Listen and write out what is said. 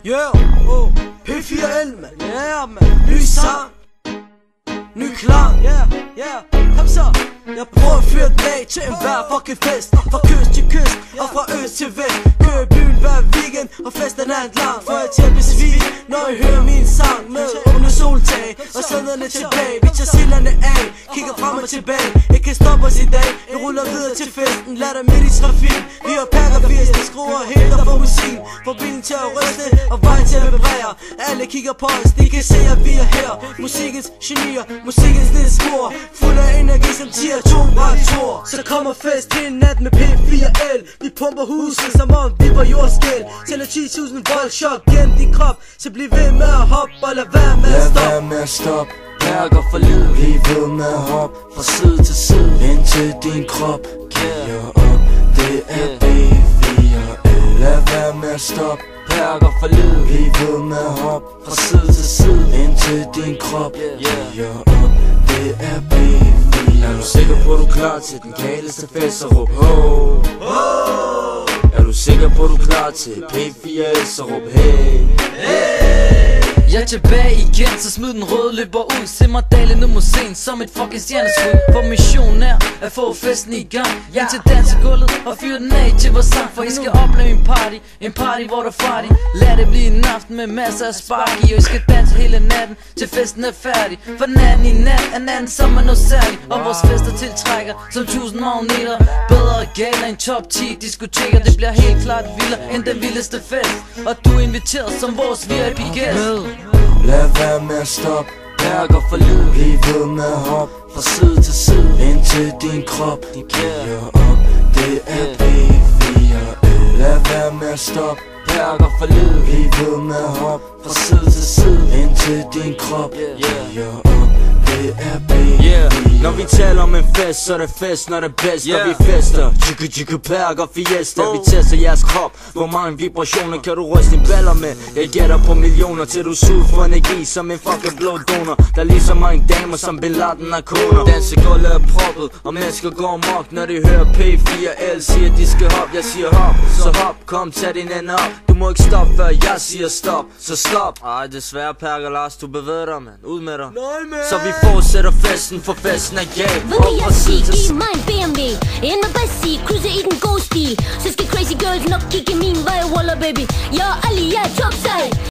Yeah, P4L, man. Yeah, man. Ny sang, ny klang. Yeah, kom så. Jeg prøver at fyre den af til enhver fucking fest. Fra kyst til kyst og fra øst til vest. Kører i byen hver weekend og festen er lang. For jeg til at besvige, når jeg hører min sang. Med åbne soltag og sæderne tilbage. Vi tager sillerne af, kigger frem og tilbage. Ikke kan stoppe os i dag, vi ruller videre til festen. Lad dig midt i trafik, vi har pakker 80. De skruer helt op for musik. Får bilen til at ryste og vej til at vibrere. Alle kigger på os, de kan se at vi er her. Musikkens genier, musikkens lille spor. Fuld af energi som tiger. Så kommer fest hele nat med P4L. Vi pumper huset som om vi var jordskæl. Tæller 10.000 volt chok gennem din krop. Så bliv ved med at hoppe og lad være med at stoppe. Lad være med at stoppe, mærker for livet. Bliv ved med at hoppe fra side til side. Indtil din krop giver op. Det er P4L. Lad være med at stoppe, mærker for livet. Bliv ved med at hoppe fra side til side. Indtil din krop giver op. Det er P4L. Er du sikker på, at du er klar til den galeste fest, så råb ho. Er du sikker på, at du er klar til P4L, så råb hey. Jeg er tilbage igen, så smid den røde løber ud. Se mig dale ned mod scenen som et fucking stjerneskud. For missionen er at få festen i gang. Ind til dansegulvet og fyre den af til vores sang. For I skal opleve en party hvor der farty. Lad det blive en aften med masser af spark i. Og I skal danse hele natten til festen er færdig. For natten i nat er natten som er noget særligt. Og vores fester tiltrækker som 1000 magneter. Bedre gala end top 10 diskoteker. Det bliver helt klart vildere end den vildeste fest. Og du er inviteret som vores VIP-gæst. Lad være med at stoppe, mærker for livet. Bliv ved med at hoppe fra side til side. Indtil din krop giver op. Det er P4L. Lad være med at stoppe, mærker for livet. Bliv ved med at hoppe fra side til side. Indtil din krop giver op. Det er P4L. Når vi taler om en fest, så er det fest, når det er bedst. Når vi fester, tjekke perker, fiesta. Vi tester jeres krop, hvor mange vibrationer kan du ryste dine baller med. Jeg gætter på millioner, til du suger for energi som en fucking blå donor. Der er lige så mange damer som Bin Laden og koner. Dansegulvet er proppet, og mennesker går amok, når de hører P4L. Siger de skal hop, jeg siger hop, så hop, kom tag din ende op. Du må ikke stoppe, før jeg siger stop, så stop. Ej, desværre Perker Lars, du bevæger dig, mand. Ud med dig. Så vi fortsætter festen, for festen er gal. Hvad vil jeg sige? Giv mig en BMW ind og bare sige, krydse i den gode stil. Så skal crazy girls nok kigge min vej, Waller baby. Jeg er Ali, jeg er topside.